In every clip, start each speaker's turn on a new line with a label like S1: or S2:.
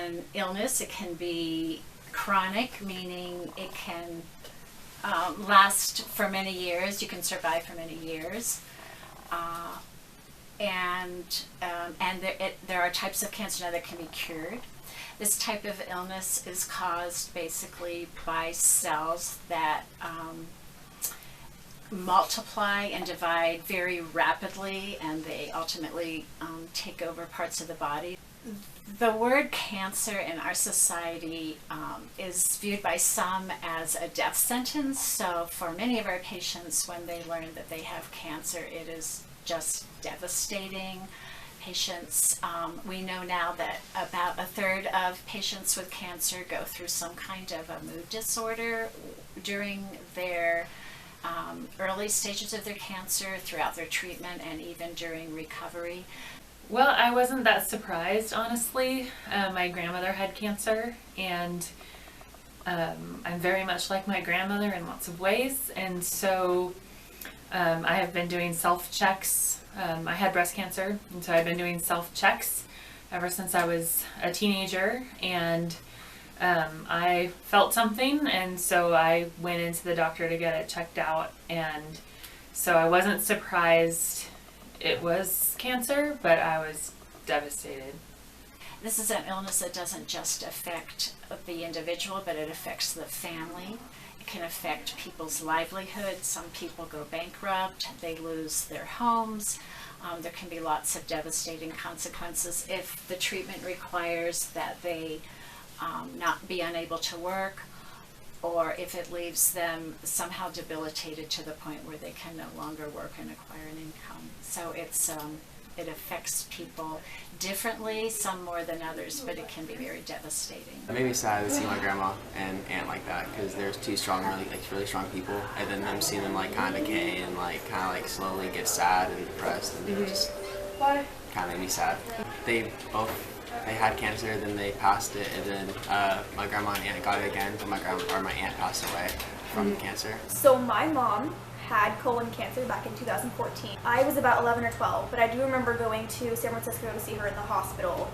S1: an illness. It can be chronic, meaning it can last for many years. You can survive for many years. There are types of cancer now that can be cured. This type of illness is caused basically by cells that multiply and divide very rapidly, and they ultimately take over parts of the body. The word cancer in our society is viewed by some as a death sentence. So for many of our patients, when they learn that they have cancer, it is just devastating. Patients, we know now that about a third of patients with cancer go through some kind of a mood disorder during their early stages of their cancer, throughout their treatment, and even during recovery.
S2: Well, I wasn't that surprised, honestly. My grandmother had cancer, and I'm very much like my grandmother in lots of ways, and so I have been doing self-checks. I had breast cancer, and so I've been doing self-checks ever since I was a teenager, and I felt something, and so I went into the doctor to get it checked out, and so I wasn't surprised it was cancer, but I was devastated.
S1: This is an illness that doesn't just affect the individual, but it affects the family. It can affect people's livelihood. Some people go bankrupt, they lose their homes. There can be lots of devastating consequences if the treatment requires that they not be unable to work, or if it leaves them somehow debilitated to the point where they can no longer work and acquire an income. So it affects people differently, some more than others, but it can be very devastating.
S3: It made me sad to see my grandma and aunt like that, because there's two strong, really strong people, and then them seeing them like kind of decay and like kind of like slowly get sad and depressed, and it just kind of made me sad. They had cancer, then they passed it, and then my grandma and aunt got it again, but my aunt passed away from the cancer.
S4: So my mom had colon cancer back in 2014. I was about 11 or 12, but I do remember going to San Francisco to see her in the hospital,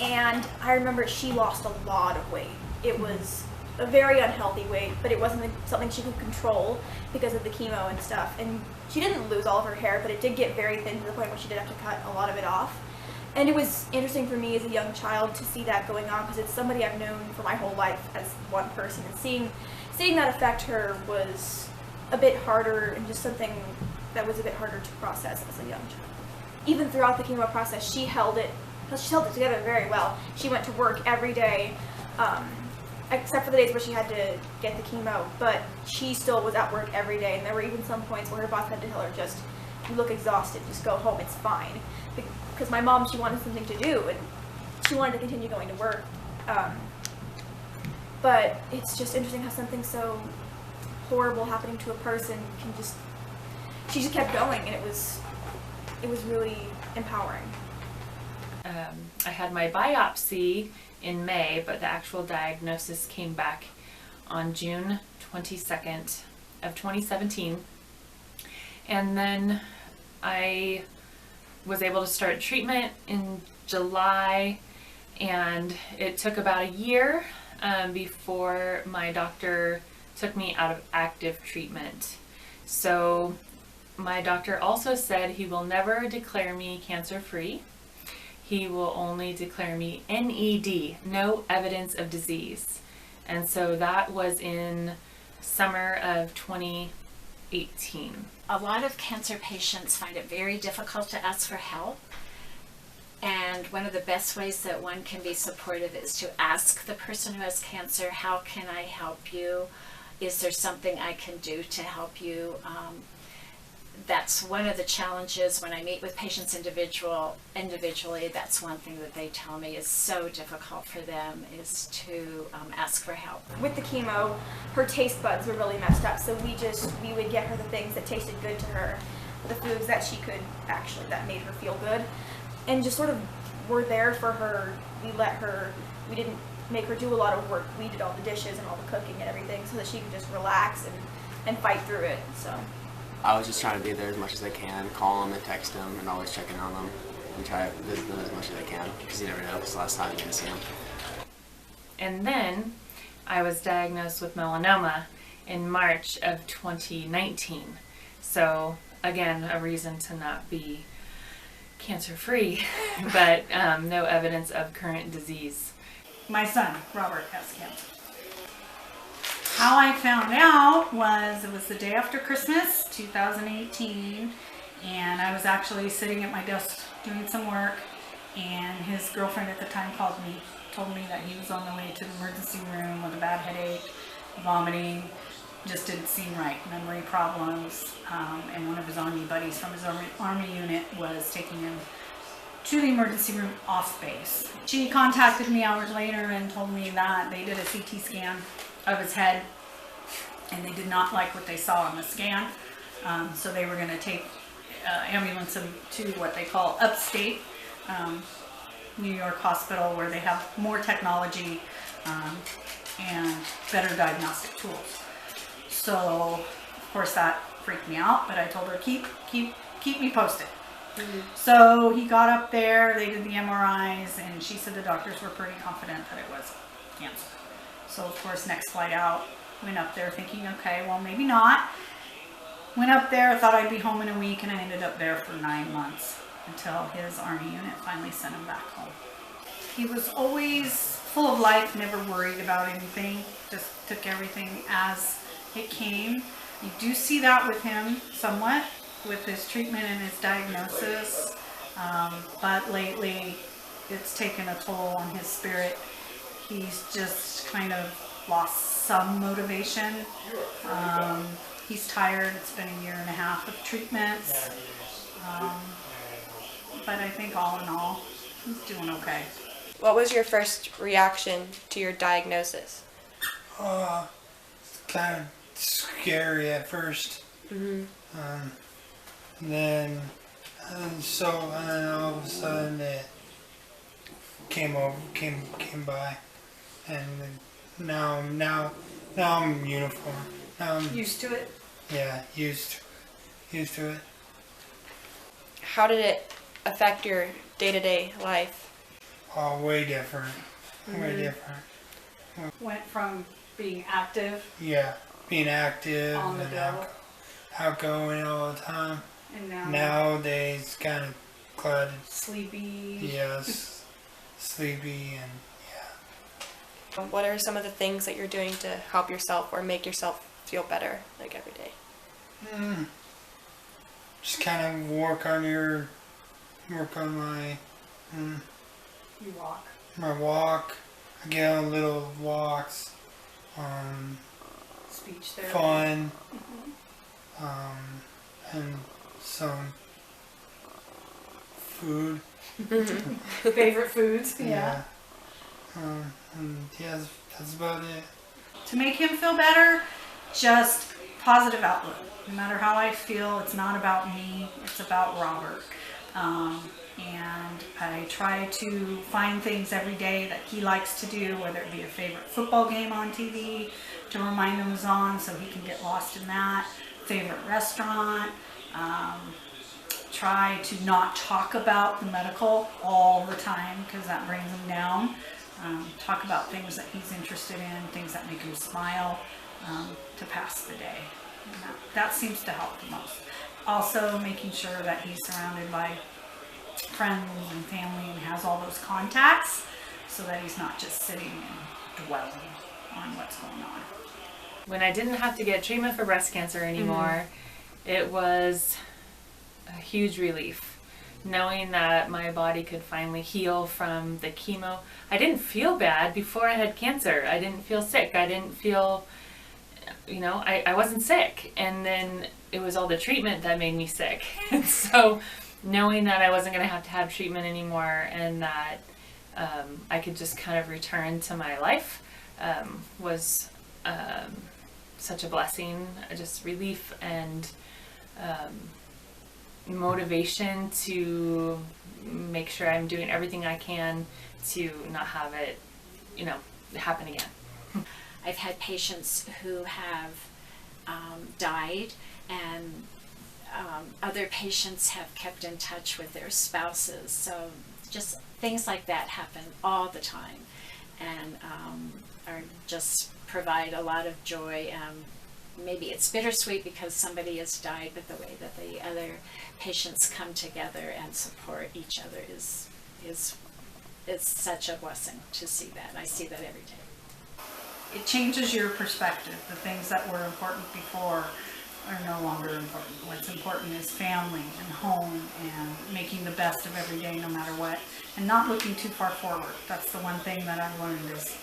S4: and I remember she lost a lot of weight. It was a very unhealthy weight, but it wasn't something she could control because of the chemo and stuff, and she didn't lose all of her hair, but it did get very thin to the point where she did have to cut a lot of it off. And it was interesting for me as a young child to see that going on, because it's somebody I've known for my whole life as one person, and seeing that affect her was a bit harder, and just something that was a bit harder to process as a young child. Even throughout the chemo process, she held it together very well. She went to work every day, except for the days where she had to get the chemo, but she still was at work every day, and there were even some points where her boss had to tell her, just, you look exhausted, just go home, it's fine. Because my mom, she wanted something to do, and she wanted to continue going to work. But it's just interesting how something so horrible happening to a person she just kept going, and it was really empowering.
S2: I had my biopsy in May, but the actual diagnosis came back on June 22nd of 2017. And then I was able to start treatment in July, and it took about a year before my doctor took me out of active treatment. So my doctor also said he will never declare me cancer-free. He will only declare me NED, no evidence of disease. And so that was in summer of 2018.
S1: A lot of cancer patients find it very difficult to ask for help. And one of the best ways that one can be supportive is to ask the person who has cancer, how can I help you? Is there something I can do to help you? That's one of the challenges when I meet with patients individually. That's one thing that they tell me is so difficult for them, is to ask for help.
S4: With the chemo, her taste buds were really messed up, so we would get her the things that tasted good to her, the foods that that made her feel good, and just sort of were there for her. We didn't make her do a lot of work. We did all the dishes and all the cooking and everything, so that she could just relax and fight through it. So
S3: I was just trying to be there as much as I can, call them and text them, and always checking on them, and try to visit them as much as I can, because you never know if it's the last time you're going to see them.
S2: And then I was diagnosed with melanoma in March of 2019. So again, a reason to not be cancer-free, but no evidence of current disease.
S5: My son, Robert, has cancer. How I found out was it was the day after Christmas, 2018, and I was actually sitting at my desk doing some work, and his girlfriend at the time called me, told me that he was on the way to the emergency room with a bad headache, vomiting, just didn't seem right, memory problems, and one of his army buddies from his army unit was taking him to the emergency room off base. She contacted me hours later and told me that they did a CT scan of his head, and they did not like what they saw on the scan, so they were going to take ambulance him to what they call upstate New York hospital, where they have more technology and better diagnostic tools. So of course that freaked me out, but I told her keep me posted. So he got up there, they did the MRIs, and she said the doctors were pretty confident that it was cancer. So of course, next flight out, went up there thinking, okay, well maybe not. Went up there, thought I'd be home in a week, and I ended up there for 9 months until his army unit finally sent him back home. He was always full of life, never worried about anything, just took everything as it came. You do see that with him somewhat, with his treatment and his diagnosis, but lately it's taken a toll on his spirit. He's just kind of lost some motivation. He's tired. It's been 1.5 years of treatments, but I think all in all, he's doing okay.
S6: What was your first reaction to your diagnosis?
S7: Kind of scary at first. Then all of a sudden it came by, and now I'm uniform. Now I'm
S5: Used to it?
S7: yeah used to it.
S6: How did it affect your day-to-day life?
S7: Oh, way different. Way different.
S5: Went from being active
S7: Yeah, being active
S5: on the
S7: and
S5: go,
S7: outgoing all the time.
S5: and now
S7: Nowadays, kind of clouded.
S5: sleepy.
S7: Yes, sleepy and yeah.
S6: What are some of the things that you're doing to help yourself or make yourself feel better, like every day?
S7: Just kind of work on my
S5: You walk.
S7: my walk. I get on little walks.
S5: Speech therapy.
S7: Fun. And some food.
S5: Favorite foods.
S7: Yeah. And yeah, that's about it.
S5: To make him feel better, just positive outlook. No matter how I feel, it's not about me, it's about Robert. And I try to find things every day that he likes to do, whether it be a favorite football game on TV to remind him is on so he can get lost in that, favorite restaurant. Try to not talk about the medical all the time because that brings him down. Talk about things that he's interested in, things that make him smile, to pass the day. And that seems to help the most. Also making sure that he's surrounded by friends and family and has all those contacts so that he's not just sitting and dwelling on what's going on.
S2: When I didn't have to get treatment for breast cancer anymore, it was a huge relief. Knowing that my body could finally heal from the chemo. I didn't feel bad before I had cancer. I didn't feel sick. I didn't feel, I wasn't sick. And then it was all the treatment that made me sick. And so knowing that I wasn't going to have treatment anymore and that I could just kind of return to my life was such a blessing, just relief and motivation to make sure I'm doing everything I can to not have it, happen again.
S1: I've had patients who have died, and other patients have kept in touch with their spouses. So just things like that happen all the time. and are just provide a lot of joy. Maybe it's bittersweet because somebody has died, but the way that the other patients come together and support each other is such a blessing to see that. I see that every day.
S5: It changes your perspective. The things that were important before are no longer important. What's important is family and home and making the best of every day no matter what, and not looking too far forward. That's the one thing that I've learned is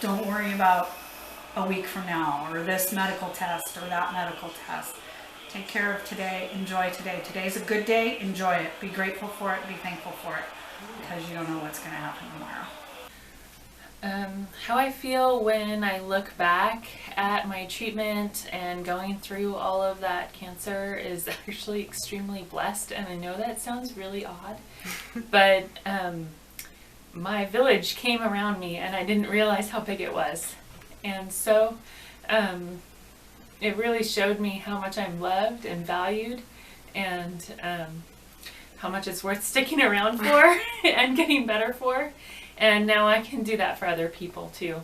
S5: don't worry about a week from now or this medical test or that medical test. Take care of today, enjoy today. Today's a good day, enjoy it. Be grateful for it, be thankful for it, because you don't know what's going to happen tomorrow.
S2: How I feel when I look back at my treatment and going through all of that cancer is actually extremely blessed, and I know that sounds really odd, but my village came around me and I didn't realize how big it was, and so it really showed me how much I'm loved and valued, and how much it's worth sticking around for and getting better for. And now I can do that for other people too,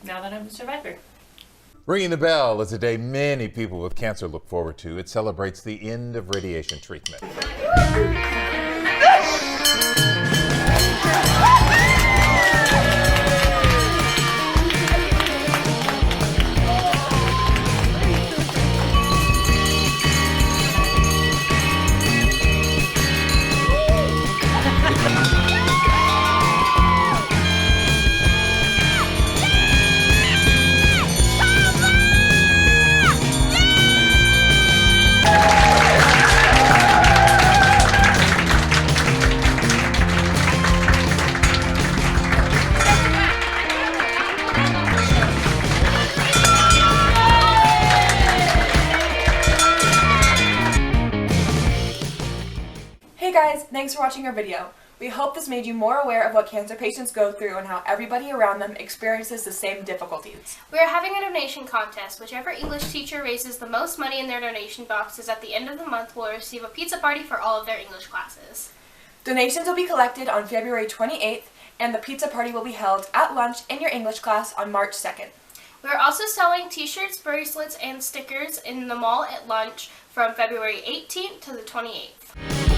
S2: now that I'm a survivor.
S8: Ringing the Bell is a day many people with cancer look forward to. It celebrates the end of radiation treatment.
S6: Hey guys, thanks for watching our video. We hope this made you more aware of what cancer patients go through and how everybody around them experiences the same difficulties.
S9: We are having a donation contest. Whichever English teacher raises the most money in their donation boxes at the end of the month will receive a pizza party for all of their English classes.
S6: Donations will be collected on February 28th, and the pizza party will be held at lunch in your English class on March 2nd.
S9: We are also selling t-shirts, bracelets, and stickers in the mall at lunch from February 18th to the 28th.